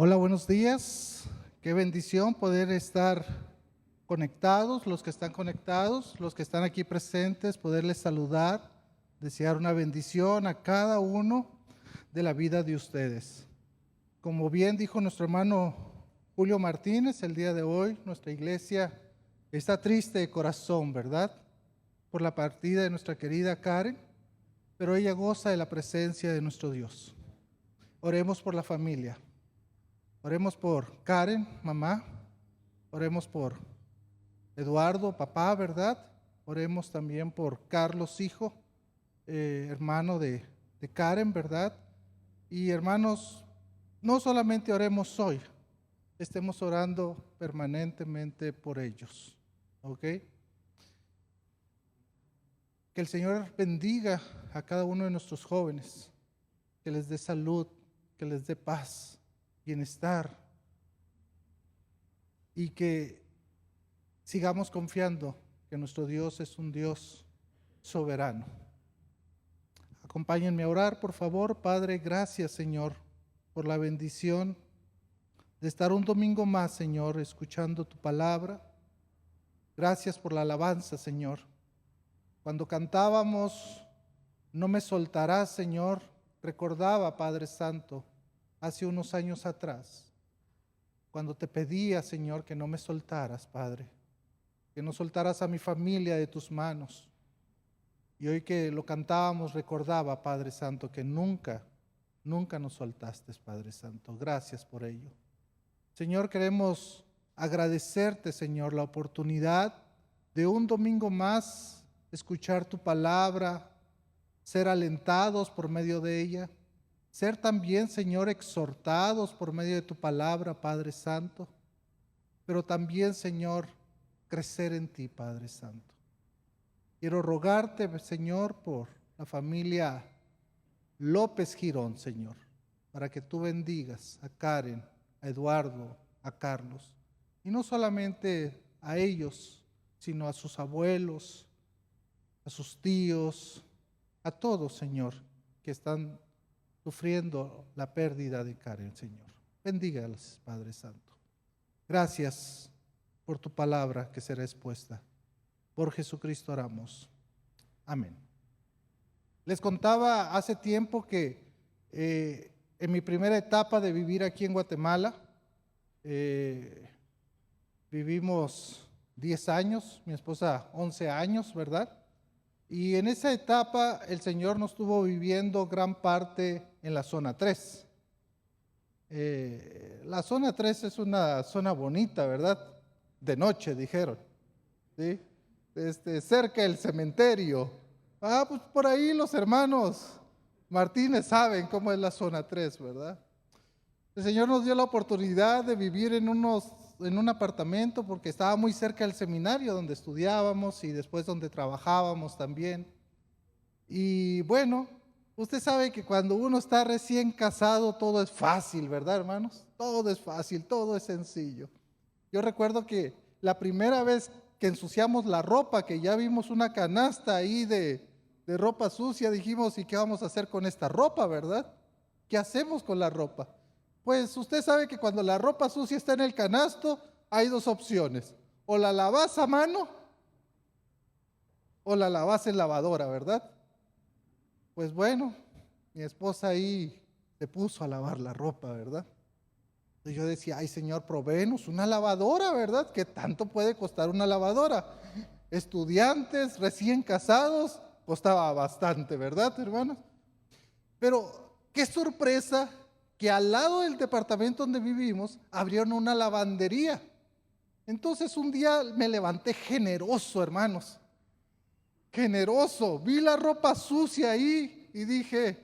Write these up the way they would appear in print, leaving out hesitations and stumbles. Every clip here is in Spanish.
Hola, buenos días. Qué bendición poder estar conectados, los que están conectados, los que están aquí presentes, poderles saludar, desear una bendición a cada uno de la vida de ustedes. Como bien dijo nuestro hermano Julio Martínez, el día de hoy nuestra iglesia está triste de corazón, ¿verdad? Por la partida de nuestra querida Karen, pero ella goza de la presencia de nuestro Dios. Oremos por la familia. Oremos por Karen, mamá. Oremos por Eduardo, papá, ¿verdad? Oremos también por Carlos, hijo, hermano de Karen, ¿verdad? Y hermanos, no solamente oremos hoy, estemos orando permanentemente por ellos, ¿ok? Que el Señor bendiga a cada uno de nuestros jóvenes, que les dé salud, que les dé paz, bienestar, y que sigamos confiando que nuestro Dios es un Dios soberano. Acompáñenme a orar, por favor. Padre, gracias, Señor, por la bendición de estar un domingo más, Señor, escuchando tu palabra. Gracias por la alabanza, Señor. Cuando cantábamos, no me soltarás, Señor, recordaba, Padre Santo, hace unos años atrás, cuando te pedía, Señor, que no me soltaras, Padre, que no soltaras a mi familia de tus manos. Y hoy que lo cantábamos, recordaba, Padre Santo, que nunca nos soltaste, Padre Santo. Gracias por ello. Señor, queremos agradecerte, Señor, la oportunidad de un domingo más escuchar tu palabra, ser alentados por medio de ella, ser también, Señor, exhortados por medio de tu palabra, Padre Santo, pero también, Señor, crecer en ti, Padre Santo. Quiero rogarte, Señor, por la familia López Girón, Señor, para que tú bendigas a Karen, a Eduardo, a Carlos, y no solamente a ellos, sino a sus abuelos, a sus tíos, a todos, Señor, que están sufriendo la pérdida de Karen, Señor. Bendígalos, Padre Santo. Gracias por tu palabra que será expuesta. Por Jesucristo oramos. Amén. Les contaba hace tiempo que en mi primera etapa de vivir aquí en Guatemala, vivimos 10 años, mi esposa 11 años, ¿verdad? Y en esa etapa el Señor nos estuvo viviendo gran parte en la zona 3. La zona 3 es una zona bonita, ¿verdad? De noche, dijeron, ¿sí? Cerca del cementerio. Pues por ahí los hermanos Martínez saben cómo es la zona 3, ¿verdad? El Señor nos dio la oportunidad de vivir en un apartamento porque estaba muy cerca del seminario donde estudiábamos y después donde trabajábamos también. Y bueno, usted sabe que cuando uno está recién casado todo es fácil, ¿verdad, hermanos? Todo es fácil, todo es sencillo. Yo recuerdo que la primera vez que ensuciamos la ropa, que ya vimos una canasta ahí de ropa sucia, dijimos, ¿y qué vamos a hacer con esta ropa, verdad? ¿Qué hacemos con la ropa? Pues usted sabe que cuando la ropa sucia está en el canasto, hay dos opciones. O la lavas a mano o la lavas en lavadora, ¿verdad? Pues bueno, mi esposa ahí se puso a lavar la ropa, ¿verdad? Y yo decía, ay Señor, provéenos una lavadora, ¿verdad? ¿Qué tanto puede costar una lavadora? Estudiantes, recién casados, costaba bastante, ¿verdad, hermanos? Pero qué sorpresa que al lado del departamento donde vivimos abrieron una lavandería. Entonces un día me levanté generoso, hermanos. Generoso. Vi la ropa sucia ahí y dije,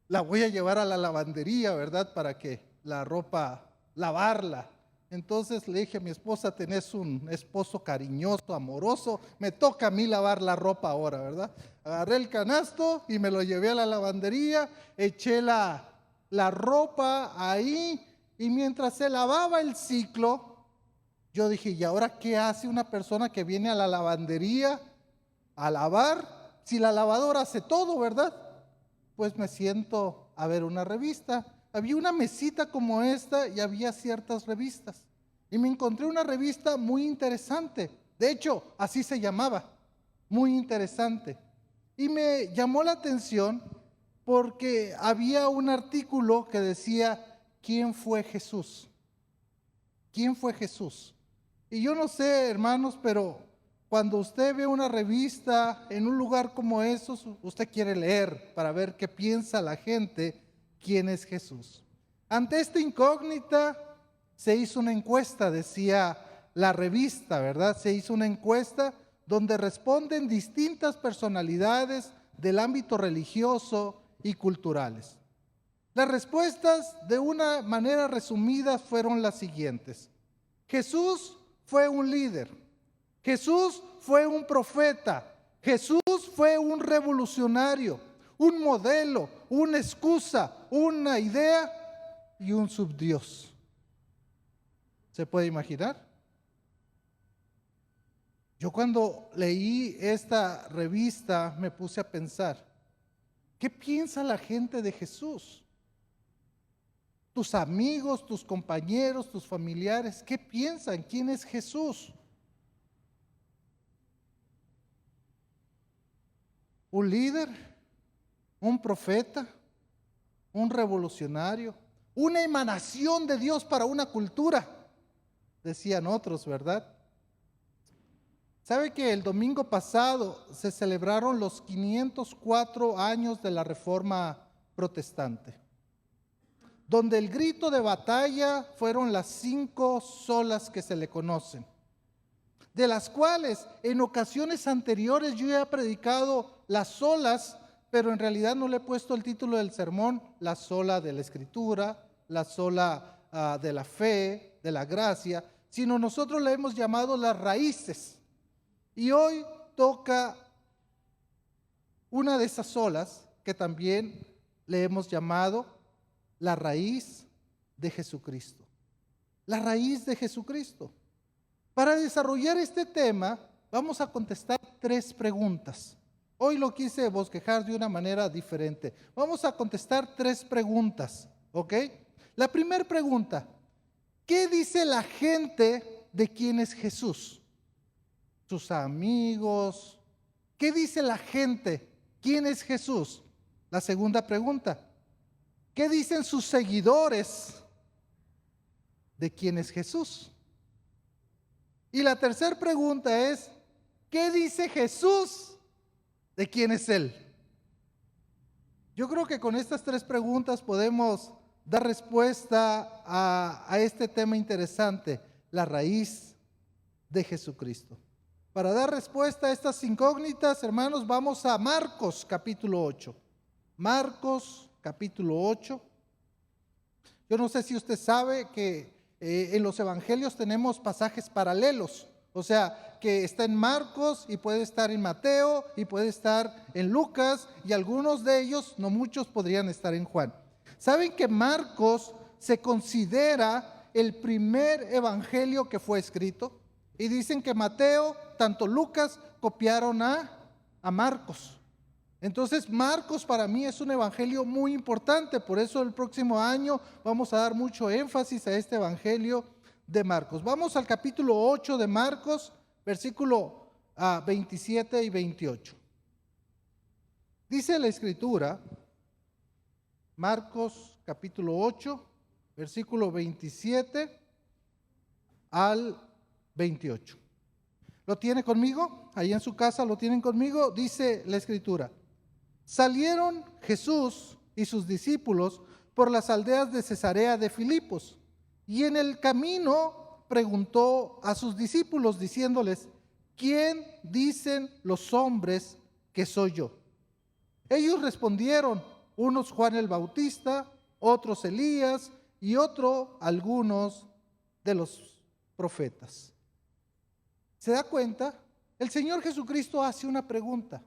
la voy a llevar a la lavandería, ¿verdad? Para que la ropa, lavarla. Entonces le dije a mi esposa, tenés un esposo cariñoso, amoroso, me toca a mí lavar la ropa ahora, ¿verdad? Agarré el canasto y me lo llevé a la lavandería, eché la ropa ahí y mientras se lavaba el ciclo, yo dije, ¿y ahora qué hace una persona que viene a la lavandería a lavar? Si la lavadora hace todo, ¿verdad? Pues me siento a ver una revista había una mesita como esta y había ciertas revistas. Y me encontré una revista muy interesante. De hecho, así se llamaba, muy interesante. Y me llamó la atención porque había un artículo que decía, ¿quién fue Jesús? ¿Quién fue Jesús? Y yo no sé, hermanos, pero cuando usted ve una revista en un lugar como esos, usted quiere leer para ver qué piensa la gente, quién es Jesús. Ante esta incógnita se hizo una encuesta, decía la revista, ¿verdad? Se hizo una encuesta donde responden distintas personalidades del ámbito religioso y culturales. Las respuestas, de una manera resumida, fueron las siguientes. Jesús fue un líder. Jesús fue un profeta. Jesús fue un revolucionario, un modelo, una excusa, una idea y un subdios. ¿Se puede imaginar? Yo cuando leí esta revista me puse a pensar, ¿qué piensa la gente de Jesús? Tus amigos, tus compañeros, tus familiares, ¿qué piensan? ¿Quién es Jesús? ¿Un líder? ¿Un profeta? ¿Un revolucionario? ¿Una emanación de Dios para una cultura? Decían otros, ¿verdad? ¿Sabe que el domingo pasado se celebraron los 504 años de la Reforma Protestante? Donde el grito de batalla fueron las 5 solas que se le conocen, de las cuales en ocasiones anteriores yo ya he predicado las solas, pero en realidad no le he puesto el título del sermón, la sola de la Escritura, la sola de la fe, de la gracia, sino nosotros le hemos llamado las raíces. Y hoy toca una de esas solas que también le hemos llamado la raíz de Jesucristo. La raíz de Jesucristo. Para desarrollar este tema, vamos a contestar 3 preguntas. Hoy lo quise bosquejar de una manera diferente. Vamos a contestar 3 preguntas, ¿ok? La primera pregunta, ¿qué dice la gente de quién es Jesús? Sus amigos. ¿Qué dice la gente? ¿Quién es Jesús? La segunda pregunta, ¿qué dicen sus seguidores de quién es Jesús? Y la tercera pregunta es, ¿qué dice Jesús de quién es Él? Yo creo que con estas 3 preguntas podemos dar respuesta a este tema interesante, la raíz de Jesucristo. Para dar respuesta a estas incógnitas, hermanos, vamos a Marcos capítulo 8. Marcos capítulo 8. Yo no sé si usted sabe que en los evangelios tenemos pasajes paralelos, o sea, que está en Marcos y puede estar en Mateo y puede estar en Lucas y algunos de ellos, no muchos, podrían estar en Juan. ¿Saben que Marcos se considera el primer evangelio que fue escrito? Y dicen que Mateo, tanto Lucas, copiaron a Marcos. Entonces, Marcos para mí es un evangelio muy importante, por eso el próximo año vamos a dar mucho énfasis a este evangelio de Marcos. Vamos al capítulo 8 de Marcos, versículo 27 y 28. Dice la Escritura, Marcos capítulo 8, versículo 27 al 28. ¿Lo tiene conmigo? Ahí en su casa lo tienen conmigo. Dice la Escritura. Salieron Jesús y sus discípulos por las aldeas de Cesarea de Filipos, y en el camino preguntó a sus discípulos diciéndoles, ¿quién dicen los hombres que soy yo? Ellos respondieron, unos Juan el Bautista, otros Elías y otros algunos de los profetas. ¿Se da cuenta? El Señor Jesucristo hace una pregunta.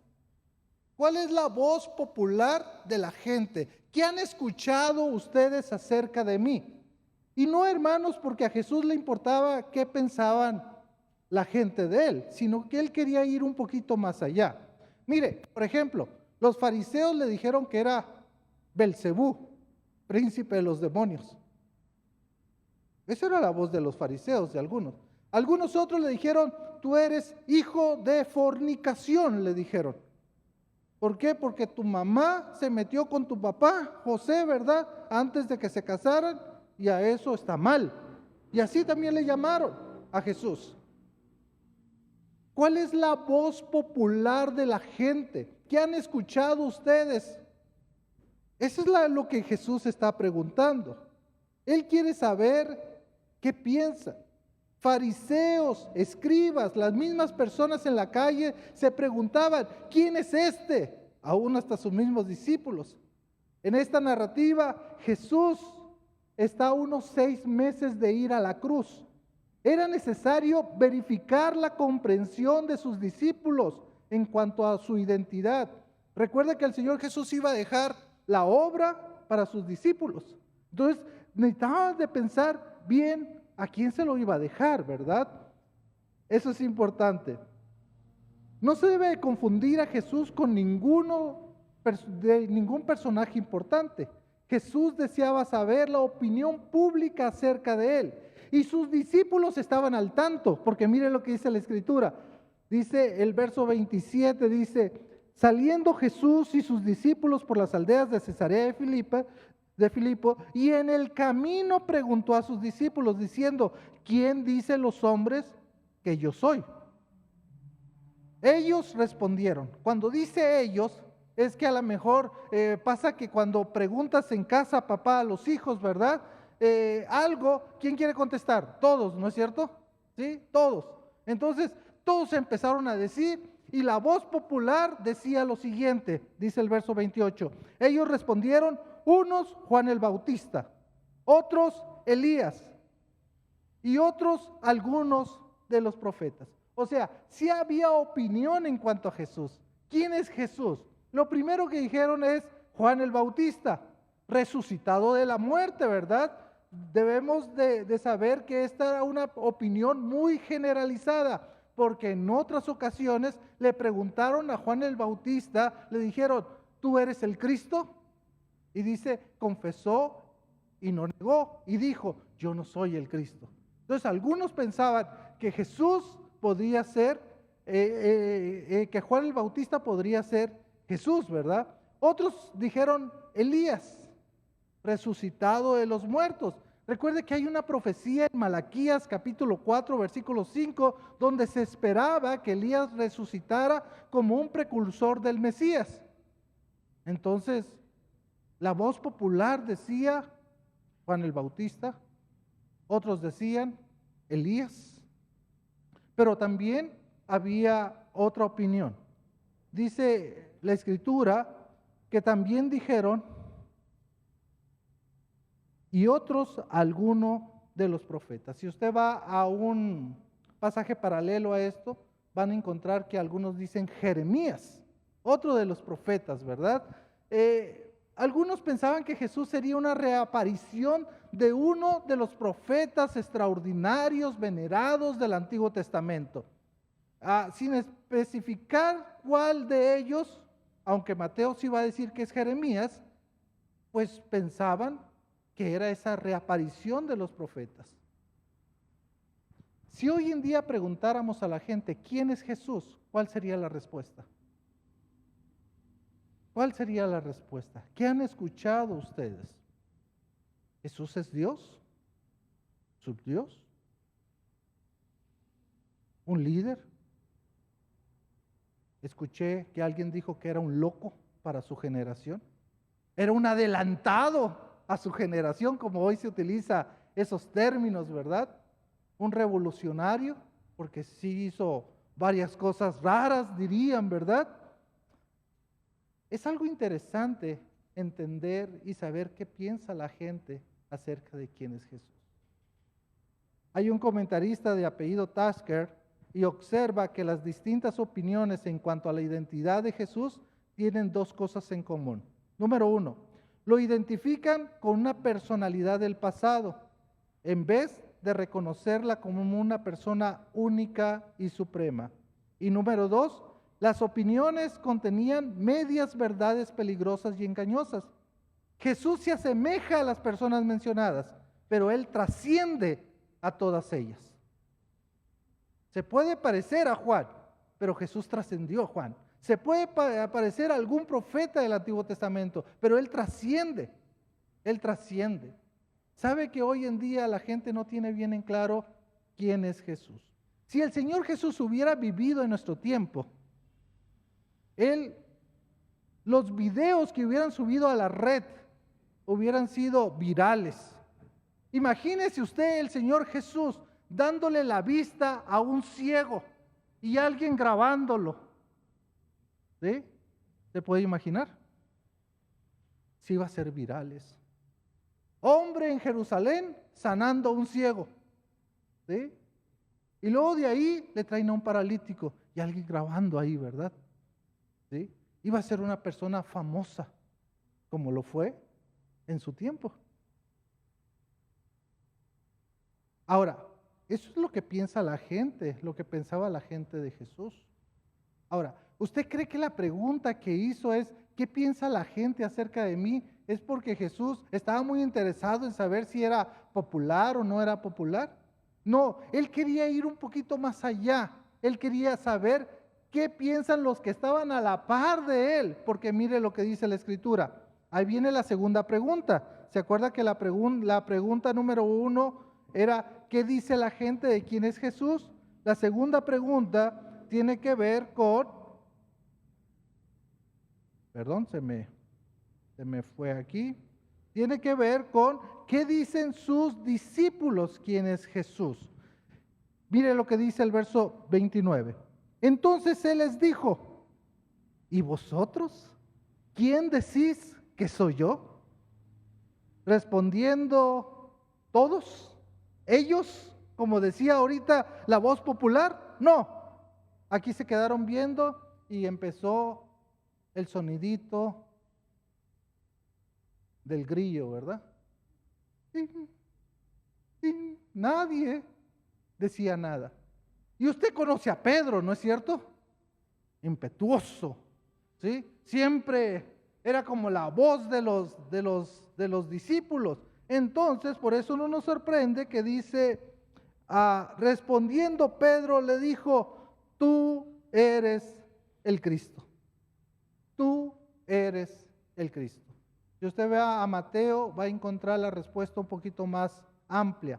¿Cuál es la voz popular de la gente? ¿Qué han escuchado ustedes acerca de mí? Y no, hermanos, porque a Jesús le importaba qué pensaban la gente de él, sino que él quería ir un poquito más allá. Mire, por ejemplo, los fariseos le dijeron que era Belcebú, príncipe de los demonios. Esa era la voz de los fariseos, de algunos. Algunos otros le dijeron, tú eres hijo de fornicación, le dijeron. ¿Por qué? Porque tu mamá se metió con tu papá, José, ¿verdad? Antes de que se casaran, y a eso está mal. Y así también le llamaron a Jesús. ¿Cuál es la voz popular de la gente? ¿Qué han escuchado ustedes? Eso es lo que Jesús está preguntando. Él quiere saber qué piensan. Fariseos, escribas, las mismas personas en la calle se preguntaban, ¿quién es este? Aún hasta sus mismos discípulos. En esta narrativa, Jesús está a unos 6 meses de ir a la cruz. Era necesario verificar la comprensión de sus discípulos en cuanto a su identidad. Recuerda que el Señor Jesús iba a dejar la obra para sus discípulos. Entonces, necesitaban de pensar bien a quién se lo iba a dejar, ¿verdad? Eso es importante. No se debe confundir a Jesús con ningún personaje importante. Jesús deseaba saber la opinión pública acerca de él. Y sus discípulos estaban al tanto, porque mire lo que dice la Escritura. Dice el verso 27, dice, saliendo Jesús y sus discípulos por las aldeas de Cesarea de Filipo, y en el camino preguntó a sus discípulos diciendo, ¿quién dice los hombres que yo soy? Ellos respondieron. Cuando dice ellos, es que a lo mejor pasa que cuando preguntas en casa, papá, a los hijos, ¿verdad? Algo, ¿quién quiere contestar? Todos, ¿no es cierto? ¿Sí? Todos. Entonces, todos empezaron a decir, y la voz popular decía lo siguiente, dice el verso 28. Ellos respondieron, unos Juan el Bautista, otros Elías, y otros algunos de los profetas. O sea, sí había opinión en cuanto a Jesús. ¿Quién es Jesús? Lo primero que dijeron es Juan el Bautista, resucitado de la muerte, ¿verdad? Debemos de saber que esta era una opinión muy generalizada, porque en otras ocasiones le preguntaron a Juan el Bautista, le dijeron, ¿tú eres el Cristo? Y dice, confesó y no negó, y dijo, yo no soy el Cristo. Entonces algunos pensaban que Jesús podría ser, que Juan el Bautista podría ser Jesús, ¿verdad? Otros dijeron Elías, resucitado de los muertos. Recuerde que hay una profecía en Malaquías capítulo 4 versículo 5 donde se esperaba que Elías resucitara como un precursor del Mesías. Entonces, la voz popular decía Juan el Bautista, otros decían Elías, pero también había otra opinión. Dice la Escritura que también dijeron y otros alguno de los profetas. Si usted va a un pasaje paralelo a esto, van a encontrar que algunos dicen Jeremías, otro de los profetas, ¿verdad? Algunos pensaban que Jesús sería una reaparición de uno de los profetas extraordinarios, venerados del Antiguo Testamento. Sin especificar cuál de ellos, aunque Mateo sí va a decir que es Jeremías, pues pensaban que era esa reaparición de los profetas. Si hoy en día preguntáramos a la gente, ¿quién es Jesús? ¿Cuál sería la respuesta? ¿Cuál sería la respuesta? ¿Qué han escuchado ustedes? ¿Jesús es Dios? ¿Subdios? ¿Un líder? Escuché que alguien dijo que era un loco para su generación. Era un adelantado a su generación, como hoy se utiliza esos términos, ¿verdad? Un revolucionario, porque sí hizo varias cosas raras, dirían, ¿verdad? Es algo interesante entender y saber qué piensa la gente acerca de quién es Jesús. Hay un comentarista de apellido Tasker y observa que las distintas opiniones en cuanto a la identidad de Jesús tienen dos cosas en común. Número uno, lo identifican con una personalidad del pasado, en vez de reconocerla como una persona única y suprema. Y número dos, las opiniones contenían medias verdades peligrosas y engañosas Jesús se asemeja a las personas mencionadas, pero Él trasciende a todas ellas. Se puede parecer a Juan, pero Jesús trascendió a Juan. Se puede parecer a algún profeta del Antiguo Testamento, pero Él trasciende. Él trasciende. ¿Sabe que hoy en día la gente no tiene bien en claro quién es Jesús? Si el Señor Jesús hubiera vivido en nuestro tiempo, los videos que hubieran subido a la red hubieran sido virales. Imagínese usted el Señor Jesús dándole la vista a un ciego y alguien grabándolo. ¿Sí? ¿Se puede imaginar? Sí va a ser virales. Hombre en Jerusalén sanando a un ciego. ¿Sí? Y luego de ahí le traen a un paralítico y alguien grabando ahí, ¿verdad? ¿Sí? Iba a ser una persona famosa, como lo fue en su tiempo. Ahora, eso es lo que piensa la gente, lo que pensaba la gente de Jesús. Ahora, ¿usted cree que la pregunta que hizo es, ¿qué piensa la gente acerca de mí? ¿Es porque Jesús estaba muy interesado en saber si era popular o no era popular? No, Él quería ir un poquito más allá. Él quería saber qué piensan los que estaban a la par de Él, porque mire lo que dice la Escritura. Ahí viene la segunda pregunta. ¿Se acuerda que la pregunta número 1 era, ¿qué dice la gente de quién es Jesús? La segunda pregunta tiene que ver con, perdón, se me fue aquí, tiene que ver con qué dicen sus discípulos quién es Jesús. Mire lo que dice el verso 29. Entonces Él les dijo, ¿y vosotros? ¿Quién decís que soy yo? Respondiendo todos, ellos, como decía ahorita la voz popular, no. Aquí se quedaron viendo y empezó el sonidito del grillo, ¿verdad? Y nadie decía nada. Y usted conoce a Pedro, ¿no es cierto? Impetuoso, ¿sí? Siempre era como la voz de los discípulos. Entonces, por eso no nos sorprende que dice, respondiendo Pedro le dijo, tú eres el Cristo. Tú eres el Cristo. Si usted ve a Mateo, va a encontrar la respuesta un poquito más amplia.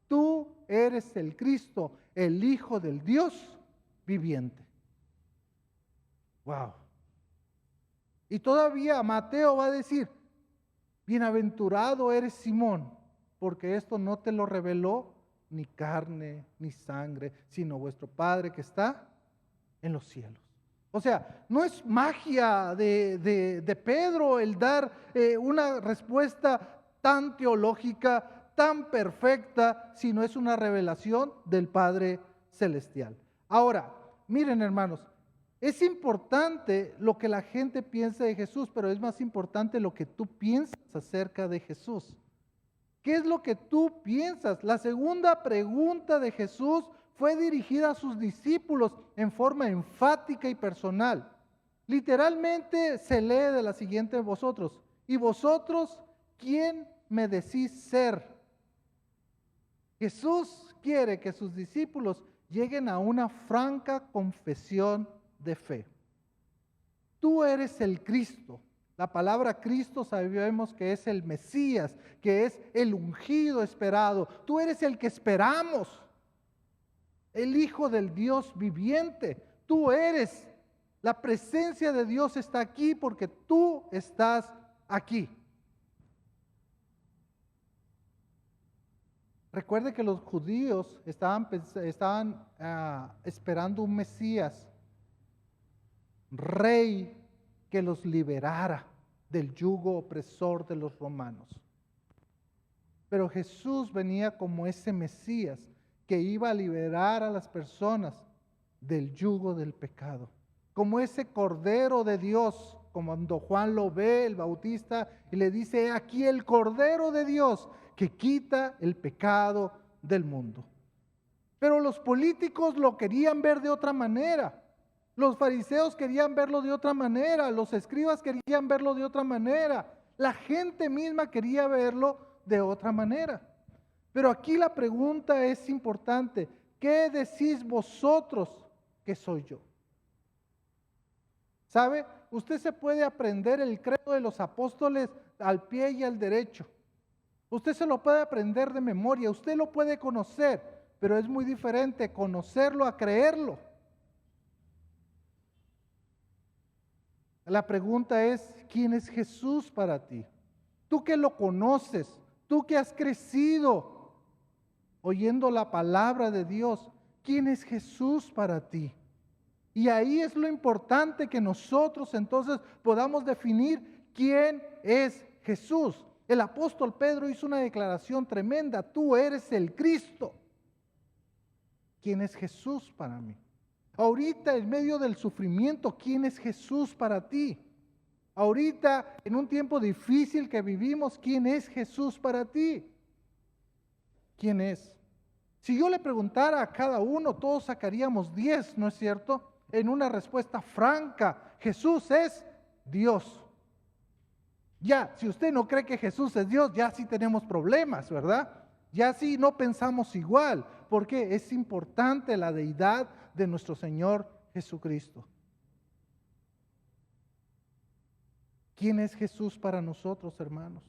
Tú eres el Cristo, el Hijo del Dios viviente. Wow. Y todavía Mateo va a decir, bienaventurado eres Simón, porque esto no te lo reveló ni carne ni sangre, sino vuestro Padre que está en los cielos. O sea, no es magia de Pedro el dar una respuesta tan teológica, tan perfecta, sino es una revelación del Padre Celestial. Ahora, miren hermanos, es importante lo que la gente piensa de Jesús, pero es más importante lo que tú piensas acerca de Jesús. ¿Qué es lo que tú piensas? La segunda pregunta de Jesús fue dirigida a sus discípulos en forma enfática y personal. Literalmente se lee de la siguiente vosotros. ¿Y vosotros quién me decís ser? Jesús quiere que sus discípulos lleguen a una franca confesión de fe. Tú eres el Cristo. La palabra Cristo sabemos que es el Mesías, que es el ungido esperado. Tú eres el que esperamos, el Hijo del Dios viviente. Tú eres, la presencia de Dios está aquí porque tú estás aquí. Recuerde que los judíos estaban esperando un Mesías, rey que los liberara del yugo opresor de los romanos. Pero Jesús venía como ese Mesías que iba a liberar a las personas del yugo del pecado, como ese Cordero de Dios, como cuando Juan lo ve, el Bautista, y le dice, aquí el Cordero de Dios que quita el pecado del mundo. Pero los políticos lo querían ver de otra manera. Los fariseos querían verlo de otra manera, los escribas querían verlo de otra manera. La gente misma quería verlo de otra manera. Pero aquí la pregunta es importante. ¿Qué decís vosotros que soy yo? ¿Sabe? Usted se puede aprender el credo de los apóstoles al pie y al derecho. Usted se lo puede aprender de memoria, usted lo puede conocer, pero es muy diferente conocerlo a creerlo. La pregunta es, ¿quién es Jesús para ti? Tú que lo conoces, tú que has crecido oyendo la palabra de Dios, ¿quién es Jesús para ti? Y ahí es lo importante que nosotros entonces podamos definir quién es Jesús. El apóstol Pedro hizo una declaración tremenda: tú eres el Cristo. ¿Quién es Jesús para mí? Ahorita en medio del sufrimiento, ¿quién es Jesús para ti? Ahorita en un tiempo difícil que vivimos, ¿quién es Jesús para ti? ¿Quién es? Si yo le preguntara a cada uno, todos sacaríamos 10, ¿no es cierto? En una respuesta franca: Jesús es Dios. Ya, si usted no cree que Jesús es Dios, ya sí tenemos problemas, ¿verdad? Ya sí no pensamos igual, porque es importante la deidad de nuestro Señor Jesucristo. ¿Quién es Jesús para nosotros, hermanos?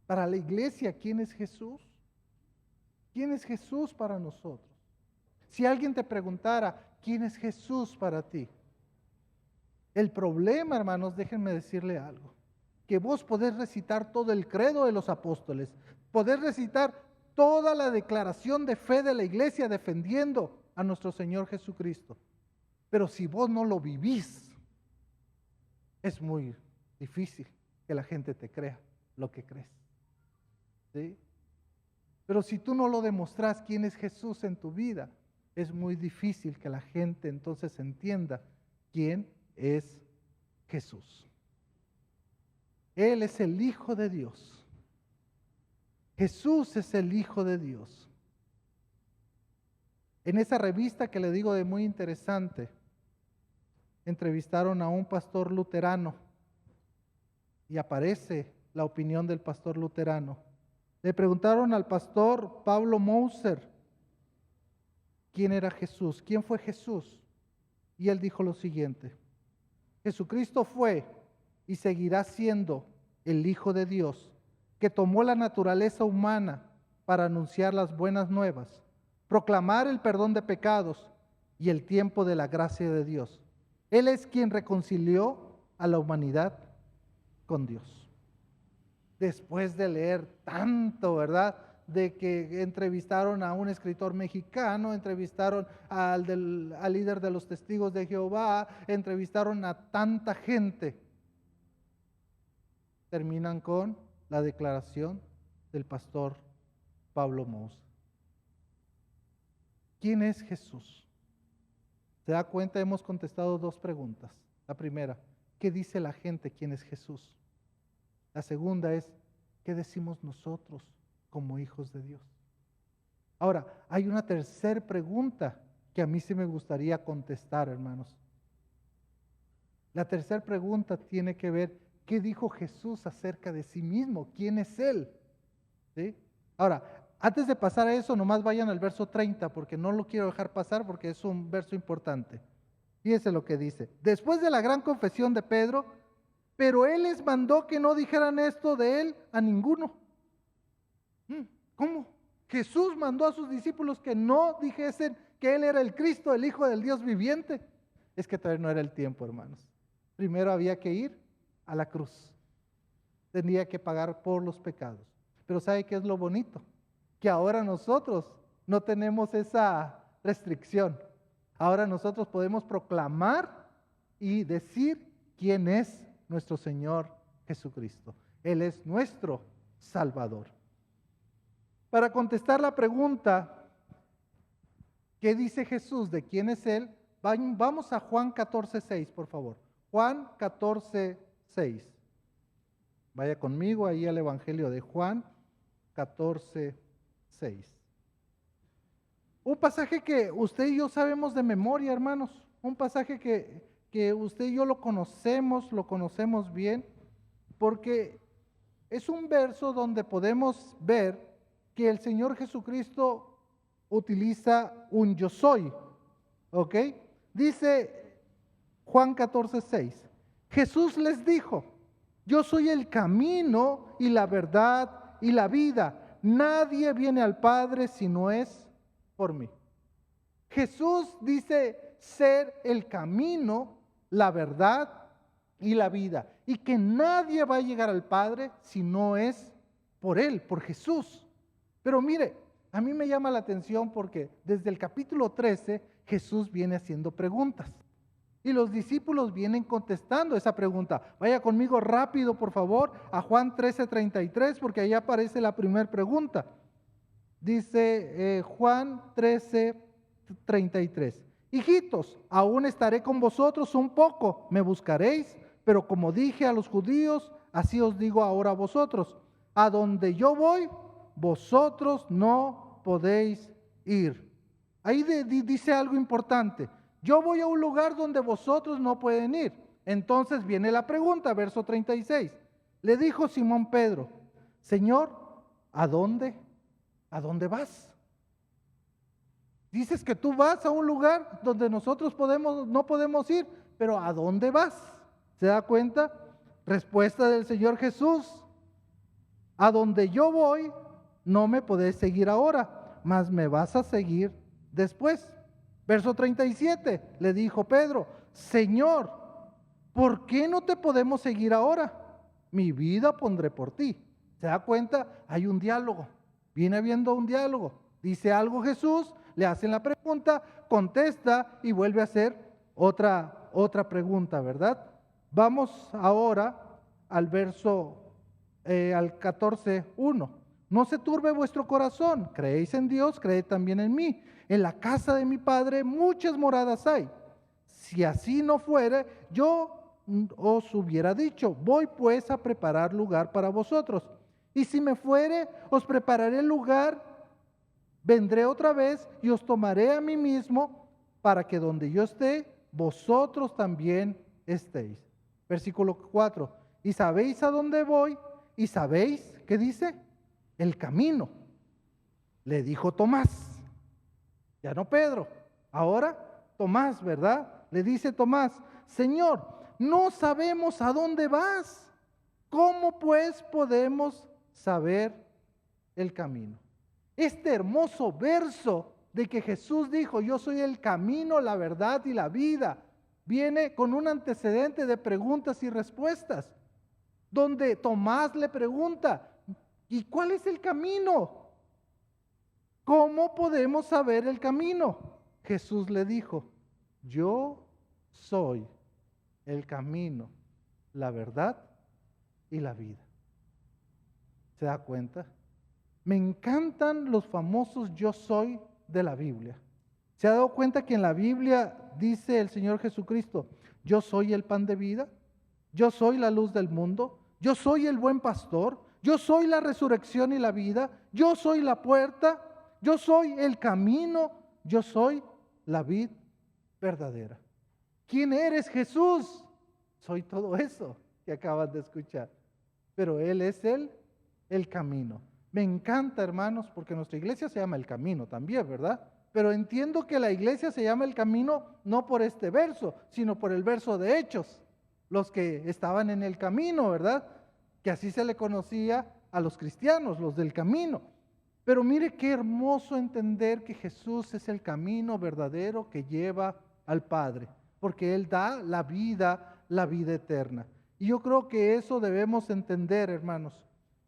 Para la iglesia, ¿quién es Jesús? ¿Quién es Jesús para nosotros? Si alguien te preguntara, ¿quién es Jesús para ti? El problema, hermanos, déjenme decirle algo: que vos podés recitar todo el credo de los apóstoles, podés recitar toda la declaración de fe de la iglesia defendiendo a nuestro Señor Jesucristo, pero si vos no lo vivís, es muy difícil que la gente te crea lo que crees. ¿Sí? Pero si tú no lo demostrás quién es Jesús en tu vida, es muy difícil que la gente entonces entienda quién es Jesús. Él es el Hijo de Dios. Jesús es el Hijo de Dios. En esa revista que le digo de muy interesante, entrevistaron a un pastor luterano y aparece la opinión del pastor luterano. Le preguntaron al pastor Pablo Moser quién era Jesús, quién fue Jesús. Y él dijo lo siguiente: Jesucristo fue y seguirá siendo el Hijo de Dios, que tomó la naturaleza humana para anunciar las buenas nuevas, proclamar el perdón de pecados y el tiempo de la gracia de Dios. Él es quien reconcilió a la humanidad con Dios. Después de leer tanto, ¿verdad?, de que entrevistaron a un escritor mexicano, entrevistaron al líder de los testigos de Jehová, entrevistaron a tanta gente, terminan con la declaración del pastor Pablo Moser. ¿Quién es Jesús? ¿Se da cuenta? Hemos contestado 2 preguntas. La primera, ¿qué dice la gente quién es Jesús? La segunda es, ¿qué decimos nosotros como hijos de Dios? Ahora, hay una tercera pregunta que a mí sí me gustaría contestar, hermanos. La tercera pregunta tiene que ver, ¿qué dijo Jesús acerca de sí mismo? ¿Quién es Él? ¿Sí? Ahora, antes de pasar a eso, nomás vayan al verso 30, porque no lo quiero dejar pasar porque es un verso importante. Fíjense lo que dice: después de la gran confesión de Pedro, pero él les mandó que no dijeran esto de él a ninguno. ¿Cómo? Jesús mandó a sus discípulos que no dijesen que él era el Cristo, el Hijo del Dios viviente. Es que todavía no era el tiempo, hermanos. Primero había que ir a la cruz. Tenía que pagar por los pecados. Pero ¿sabe qué es lo bonito? Que ahora nosotros no tenemos esa restricción. Ahora nosotros podemos proclamar y decir quién es nuestro Señor Jesucristo. Él es nuestro Salvador. Para contestar la pregunta, ¿qué dice Jesús de quién es Él? Vamos a Juan 14:6, por favor. Juan 14:6. Vaya conmigo ahí al Evangelio de Juan 14:6. Un pasaje que usted y yo sabemos de memoria, hermanos. Un pasaje que usted y yo lo conocemos bien, porque es un verso donde podemos ver que el Señor Jesucristo utiliza un yo soy, ¿ok? Dice Juan 14:6, Jesús les dijo, yo soy el camino y la verdad y la vida. Nadie viene al Padre si no es por mí. Jesús dice ser el camino, la verdad y la vida. Y que nadie va a llegar al Padre si no es por Él, por Jesús. Pero mire, a mí me llama la atención porque desde el capítulo 13 Jesús viene haciendo preguntas. Y los discípulos vienen contestando esa pregunta. Vaya conmigo rápido, por favor, a Juan 13:33, porque ahí aparece la primera pregunta. Dice Juan 13:33. Hijitos, aún estaré con vosotros un poco, me buscaréis, pero como dije a los judíos, así os digo ahora a vosotros. A donde yo voy, vosotros no podéis ir. Ahí dice algo importante. Yo voy a un lugar donde vosotros no pueden ir. Entonces viene la pregunta, verso 36. Le dijo Simón Pedro, Señor, ¿a dónde? ¿A dónde vas? Dices que tú vas a un lugar donde nosotros no podemos ir, pero ¿a dónde vas? ¿Se da cuenta? Respuesta del Señor Jesús. A donde yo voy, no me podés seguir ahora, mas me vas a seguir después. Verso 37, le dijo Pedro, Señor, ¿por qué no te podemos seguir ahora? Mi vida pondré por ti. ¿Se da cuenta? Hay un diálogo, viene habiendo un diálogo. Dice algo Jesús, le hacen la pregunta, contesta y vuelve a hacer otra pregunta, ¿verdad? Vamos ahora al verso, al 14:1. No se turbe vuestro corazón, creéis en Dios, creed también en mí. En la casa de mi Padre muchas moradas hay. Si así no fuere, yo os hubiera dicho, voy pues a preparar lugar para vosotros. Y si me fuere, os prepararé el lugar, vendré otra vez y os tomaré a mí mismo, para que donde yo esté, vosotros también estéis. Versículo 4. Y sabéis a dónde voy, y sabéis, ¿qué dice? El camino. Le dijo Tomás. Ya no Pedro, ahora Tomás, ¿verdad? Le dice Tomás, Señor, no sabemos a dónde vas. ¿Cómo pues podemos saber el camino? Este hermoso verso de que Jesús dijo, yo soy el camino, la verdad y la vida, viene con un antecedente de preguntas y respuestas, donde Tomás le pregunta, ¿y cuál es el camino? ¿Cómo podemos saber el camino? Jesús le dijo, yo soy el camino, la verdad y la vida. ¿Se da cuenta? Me encantan los famosos yo soy de la Biblia. ¿Se ha dado cuenta que en la Biblia dice el Señor Jesucristo, yo soy el pan de vida, yo soy la luz del mundo, yo soy el buen pastor, yo soy la resurrección y la vida, yo soy la puerta, yo soy el camino, yo soy la vid verdadera? ¿Quién eres, Jesús? Soy todo eso que acabas de escuchar. Pero Él es el camino. Me encanta, hermanos, porque nuestra iglesia se llama El Camino también, ¿verdad? Pero entiendo que la iglesia se llama El Camino no por este verso, sino por el verso de Hechos. Los que estaban en el camino, ¿verdad? Que así se le conocía a los cristianos, los del camino. Pero mire qué hermoso entender que Jesús es el camino verdadero que lleva al Padre, porque Él da la vida eterna. Y yo creo que eso debemos entender, hermanos.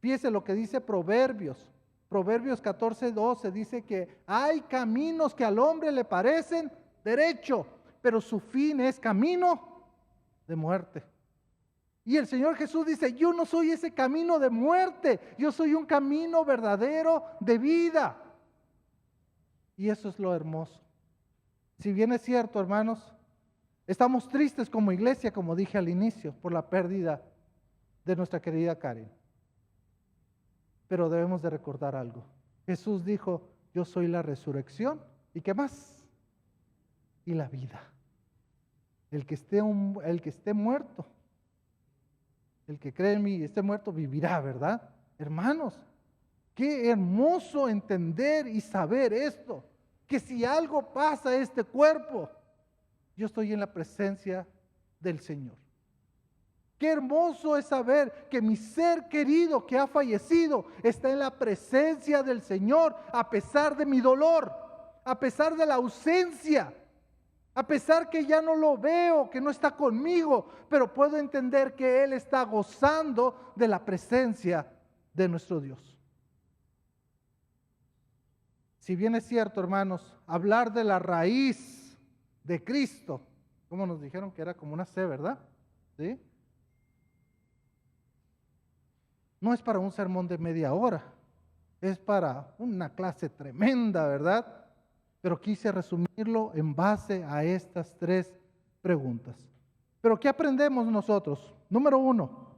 Fíjese lo que dice Proverbios 14:12, dice que hay caminos que al hombre le parecen derecho, pero su fin es camino de muerte. Y el Señor Jesús dice, yo no soy ese camino de muerte, yo soy un camino verdadero de vida. Y eso es lo hermoso. Si bien es cierto, hermanos, estamos tristes como iglesia, como dije al inicio, por la pérdida de nuestra querida Karen. Pero debemos de recordar algo. Jesús dijo, yo soy la resurrección, ¿y qué más? Y la vida. El que esté muerto El que cree en mí y esté muerto vivirá, ¿verdad? Hermanos, qué hermoso entender y saber esto, que si algo pasa a este cuerpo, yo estoy en la presencia del Señor. Qué hermoso es saber que mi ser querido que ha fallecido está en la presencia del Señor a pesar de mi dolor, a pesar de la ausencia, a pesar que ya no lo veo, que no está conmigo, pero puedo entender que Él está gozando de la presencia de nuestro Dios. Si bien es cierto, hermanos, hablar de la raíz de Cristo, como nos dijeron que era como una C, ¿verdad? ¿Sí? No es para un sermón de media hora, es para una clase tremenda, ¿verdad? Pero quise resumirlo en base a estas 3 preguntas. Pero ¿qué aprendemos nosotros? Número 1,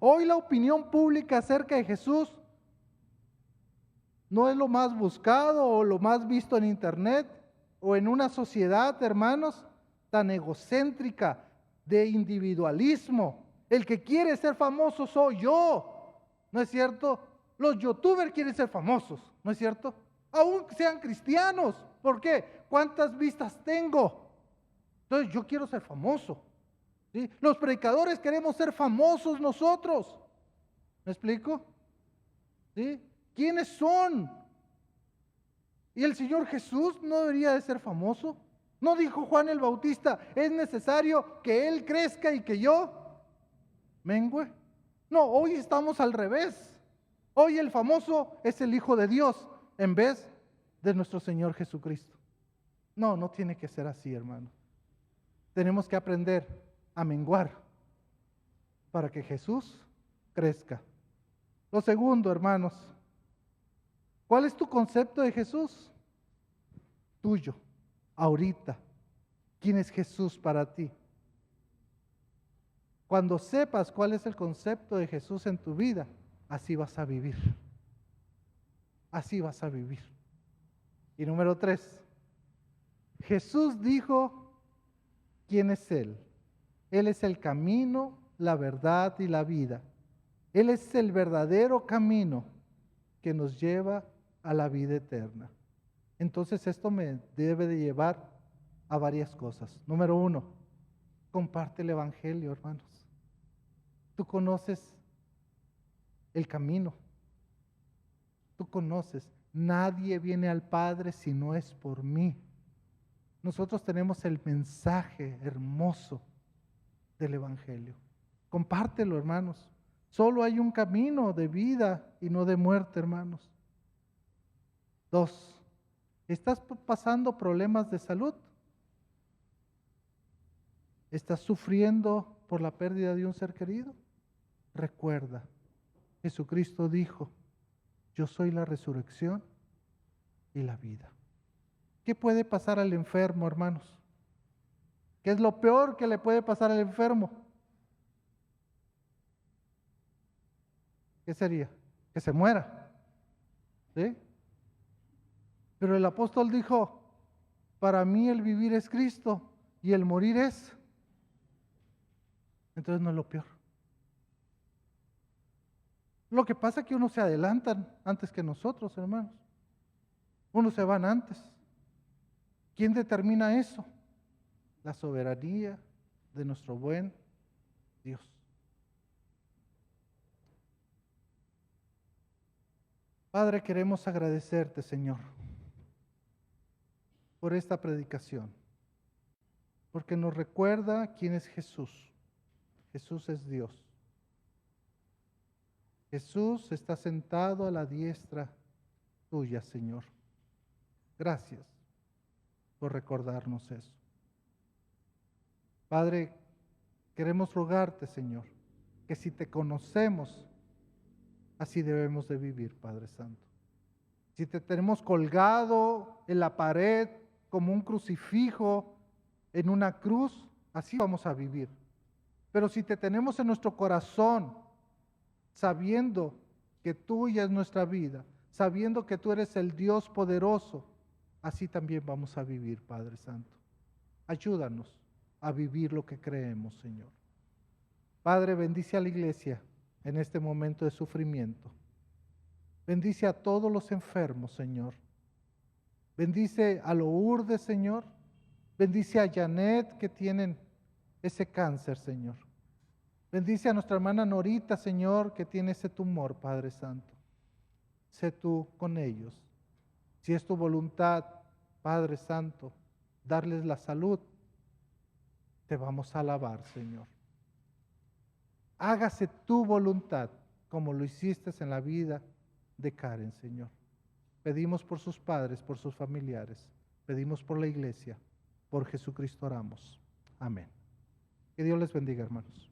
hoy la opinión pública acerca de Jesús no es lo más buscado o lo más visto en internet o en una sociedad, hermanos, tan egocéntrica de individualismo. El que quiere ser famoso soy yo. ¿No es cierto? Los youtubers quieren ser famosos, ¿no es cierto? Aún sean cristianos. ¿Por qué? ¿Cuántas vistas tengo? Entonces yo quiero ser famoso. ¿Sí? Los predicadores queremos ser famosos nosotros. ¿Me explico? ¿Sí? ¿Quiénes son? ¿Y el Señor Jesús no debería de ser famoso? ¿No dijo Juan el Bautista, es necesario que Él crezca y que yo mengüe? No, hoy estamos al revés. Hoy el famoso es el Hijo de Dios en vez de nuestro Señor Jesucristo. No, no tiene que ser así, hermano. Tenemos que aprender a menguar para que Jesús crezca. Lo segundo, hermanos, ¿cuál es tu concepto de Jesús? Tuyo, ahorita. ¿Quién es Jesús para ti? Cuando sepas cuál es el concepto de Jesús en tu vida, así vas a vivir. Así vas a vivir. Y número 3, Jesús dijo, ¿quién es Él? Él es el camino, la verdad y la vida. Él es el verdadero camino que nos lleva a la vida eterna. Entonces esto me debe de llevar a varias cosas. Número 1, comparte el Evangelio, hermanos. Tú conoces el camino. Tú conoces. Nadie viene al Padre si no es por mí. Nosotros tenemos el mensaje hermoso del Evangelio. Compártelo, hermanos. Solo hay un camino de vida y no de muerte, hermanos. 2, ¿estás pasando problemas de salud? ¿Estás sufriendo por la pérdida de un ser querido? Recuerda, Jesucristo dijo, yo soy la resurrección y la vida. ¿Qué puede pasar al enfermo, hermanos? ¿Qué es lo peor que le puede pasar al enfermo? ¿Qué sería? Que se muera. ¿Sí? Pero el apóstol dijo, para mí el vivir es Cristo y el morir es. Entonces no es lo peor. Lo que pasa es que unos se adelantan antes que nosotros, hermanos. Unos se van antes. ¿Quién determina eso? La soberanía de nuestro buen Dios. Padre, queremos agradecerte, Señor, por esta predicación, porque nos recuerda quién es Jesús. Jesús es Dios. Jesús está sentado a la diestra tuya, Señor. Gracias por recordarnos eso. Padre, queremos rogarte, Señor, que si te conocemos, así debemos de vivir, Padre Santo. Si te tenemos colgado en la pared como un crucifijo en una cruz, así vamos a vivir. Pero si te tenemos en nuestro corazón, sabiendo que tuya es nuestra vida, sabiendo que tú eres el Dios poderoso, así también vamos a vivir, Padre Santo. Ayúdanos a vivir lo que creemos, Señor. Padre, bendice a la iglesia en este momento de sufrimiento. Bendice a todos los enfermos, Señor. Bendice a Lourdes, Señor. Bendice a Janet que tienen ese cáncer, Señor. Bendice a nuestra hermana Norita, Señor, que tiene ese tumor, Padre Santo. Sé tú con ellos. Si es tu voluntad, Padre Santo, darles la salud, te vamos a alabar, Señor. Hágase tu voluntad, como lo hiciste en la vida de Karen, Señor. Pedimos por sus padres, por sus familiares. Pedimos por la iglesia. Por Jesucristo oramos. Amén. Que Dios les bendiga, hermanos.